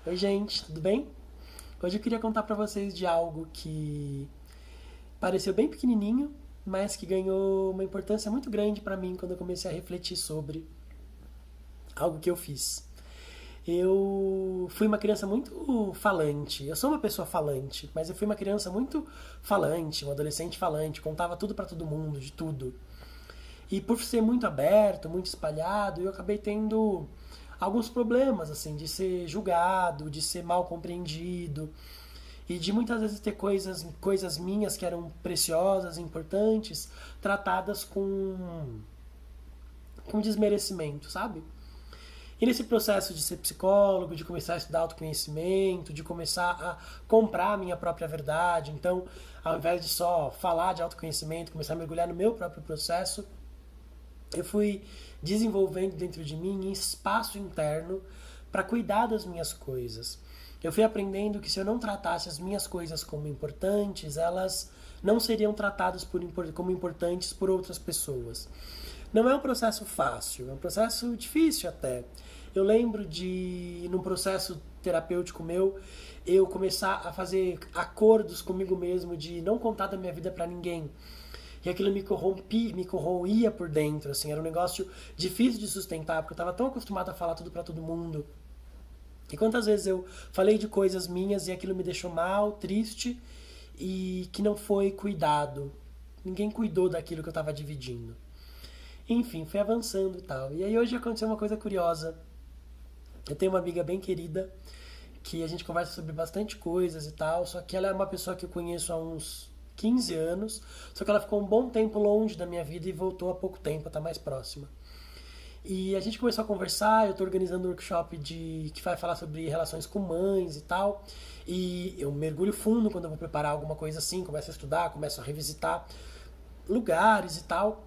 Oi, gente, tudo bem? Hoje eu queria contar pra vocês de algo que pareceu bem pequenininho, mas que ganhou uma importância muito grande pra mim quando eu comecei a refletir sobre algo que eu fiz. Eu fui uma criança muito falante. Eu sou uma pessoa falante, mas eu fui uma criança muito falante, um adolescente falante, contava tudo pra todo mundo, de tudo. E por ser muito aberto, muito espalhado, eu acabei tendo alguns problemas, assim, de ser julgado, de ser mal compreendido e de muitas vezes ter coisas minhas que eram preciosas, importantes, tratadas com desmerecimento, sabe? E nesse processo de ser psicólogo, de começar a estudar autoconhecimento, de começar a comprar a minha própria verdade, então, ao invés de só falar de autoconhecimento, começar a mergulhar no meu próprio processo, eu fui desenvolvendo dentro de mim um espaço interno para cuidar das minhas coisas. Eu fui aprendendo que se eu não tratasse as minhas coisas como importantes, elas não seriam tratadas como importantes por outras pessoas. Não é um processo fácil, é um processo difícil até. Eu lembro de, num processo terapêutico meu, eu começar a fazer acordos comigo mesmo de não contar da minha vida para ninguém. E aquilo me corroía por dentro, assim, era um negócio difícil de sustentar, porque eu estava tão acostumado a falar tudo para todo mundo. E quantas vezes eu falei de coisas minhas e aquilo me deixou mal, triste e que não foi cuidado. Ninguém cuidou daquilo que eu estava dividindo. Enfim, fui avançando e tal. E aí hoje aconteceu uma coisa curiosa. Eu tenho uma amiga bem querida que a gente conversa sobre bastante coisas e tal, só que ela é uma pessoa que eu conheço há uns 15 anos, só que ela ficou um bom tempo longe da minha vida e voltou há pouco tempo, tá mais próxima. E a gente começou a conversar, eu estou organizando um workshop que vai falar sobre relações com mães e tal. E eu mergulho fundo quando eu vou preparar alguma coisa assim, começo a estudar, começo a revisitar lugares e tal.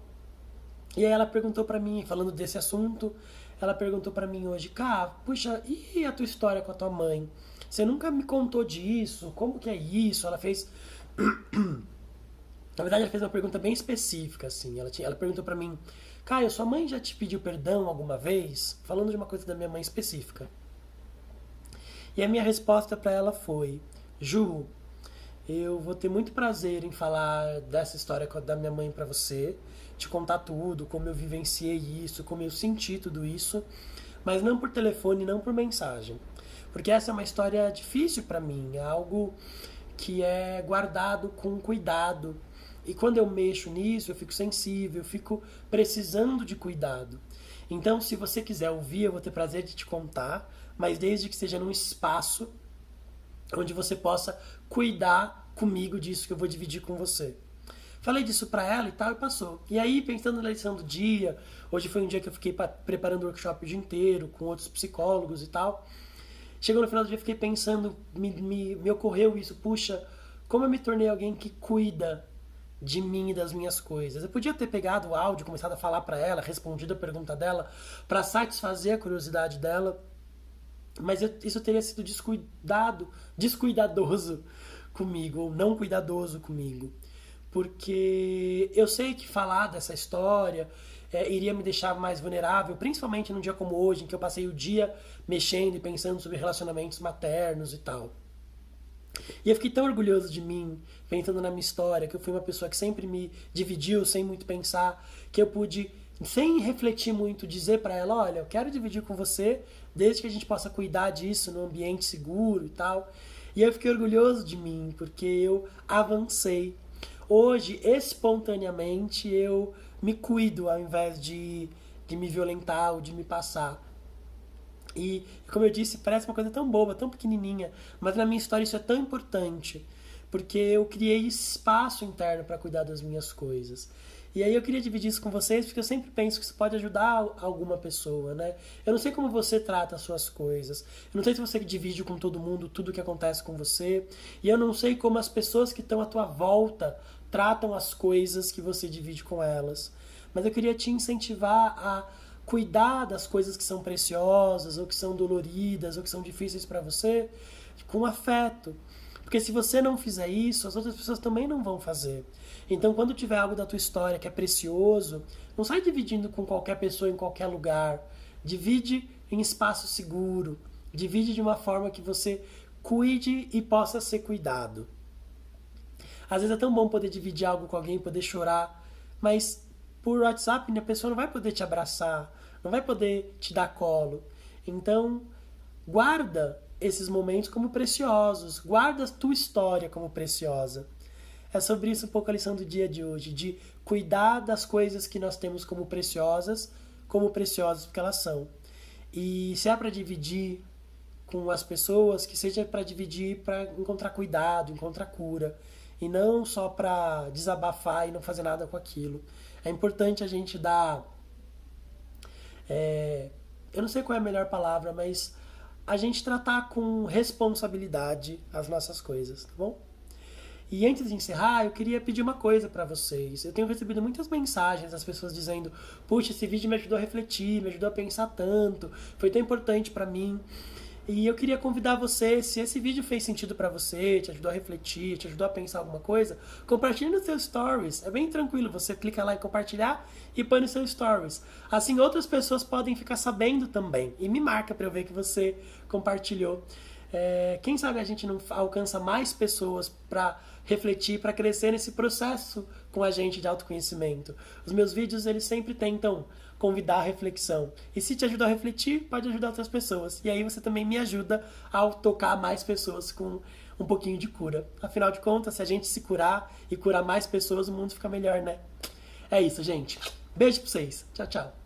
E aí ela perguntou pra mim, falando desse assunto, ela perguntou pra mim hoje, cara, puxa, e a tua história com a tua mãe? Você nunca me contou disso, como que é isso? Ela fez... Na verdade, ela fez uma pergunta bem específica, assim. Ela perguntou pra mim, Caio, sua mãe já te pediu perdão alguma vez? Falando de uma coisa da minha mãe específica. E a minha resposta pra ela foi, Ju, eu vou ter muito prazer em falar dessa história da minha mãe pra você, te contar tudo, como eu vivenciei isso, como eu senti tudo isso, mas não por telefone, não por mensagem. Porque essa é uma história difícil pra mim, é algo que é guardado com cuidado. E quando eu mexo nisso, eu fico sensível, eu fico precisando de cuidado. Então, se você quiser ouvir, eu vou ter prazer de te contar, mas desde que seja num espaço onde você possa cuidar comigo disso que eu vou dividir com você. Falei disso pra ela e tal, e passou. E aí, pensando na lição do dia, hoje foi um dia que eu fiquei preparando o workshop o dia inteiro, com outros psicólogos e tal. Chegou no final do dia, eu fiquei pensando, me ocorreu isso, puxa, como eu me tornei alguém que cuida de mim e das minhas coisas. Eu podia ter pegado o áudio, começado a falar pra ela, respondido a pergunta dela, pra satisfazer a curiosidade dela, mas isso teria sido descuidadoso comigo, ou não cuidadoso comigo. Porque eu sei que falar dessa história iria me deixar mais vulnerável, principalmente num dia como hoje, em que eu passei o dia mexendo e pensando sobre relacionamentos maternos e tal. E eu fiquei tão orgulhoso de mim, pensando na minha história, que eu fui uma pessoa que sempre me dividiu sem muito pensar, que eu pude, sem refletir muito, dizer pra ela, olha, eu quero dividir com você, desde que a gente possa cuidar disso num ambiente seguro e tal. E eu fiquei orgulhoso de mim, porque eu avancei. Hoje, espontaneamente, eu me cuido ao invés de me violentar ou de me passar. E, como eu disse, parece uma coisa tão boba, tão pequenininha, mas na minha história isso é tão importante, porque eu criei espaço interno para cuidar das minhas coisas. E aí eu queria dividir isso com vocês, porque eu sempre penso que isso pode ajudar alguma pessoa, né? Eu não sei como você trata as suas coisas, eu não sei se você divide com todo mundo tudo o que acontece com você, e eu não sei como as pessoas que estão à tua volta tratam as coisas que você divide com elas. Mas eu queria te incentivar a cuidar das coisas que são preciosas, ou que são doloridas, ou que são difíceis para você, com afeto. Porque se você não fizer isso, as outras pessoas também não vão fazer. Então, quando tiver algo da tua história que é precioso, não sai dividindo com qualquer pessoa em qualquer lugar. Divide em espaço seguro. Divide de uma forma que você cuide e possa ser cuidado. Às vezes é tão bom poder dividir algo com alguém, poder chorar, mas por WhatsApp a pessoa não vai poder te abraçar, não vai poder te dar colo. Então, guarda esses momentos como preciosos, guarda a tua história como preciosa. É sobre isso um pouco a lição do dia de hoje, de cuidar das coisas que nós temos como preciosas porque elas são. E se é para dividir com as pessoas, que seja para dividir, para encontrar cuidado, encontrar cura, e não só para desabafar e não fazer nada com aquilo. É importante a gente dar, eu não sei qual é a melhor palavra, mas a gente tratar com responsabilidade as nossas coisas, tá bom? E antes de encerrar, eu queria pedir uma coisa para vocês. Eu tenho recebido muitas mensagens das pessoas dizendo: puxa, esse vídeo me ajudou a refletir, me ajudou a pensar tanto, foi tão importante para mim. E eu queria convidar você, se esse vídeo fez sentido para você, te ajudou a refletir, te ajudou a pensar alguma coisa, compartilhe nos seus stories. É bem tranquilo, você clica lá em compartilhar e põe nos seus stories. Assim outras pessoas podem ficar sabendo também. E me marca para eu ver que você compartilhou. Quem sabe a gente não alcança mais pessoas para refletir, para crescer nesse processo com a gente de autoconhecimento. Os meus vídeos, eles sempre tentam convidar a reflexão. E se te ajudar a refletir, pode ajudar outras pessoas. E aí você também me ajuda a tocar mais pessoas com um pouquinho de cura. Afinal de contas, se a gente se curar e curar mais pessoas, o mundo fica melhor, né? É isso, gente. Beijo pra vocês. Tchau, tchau.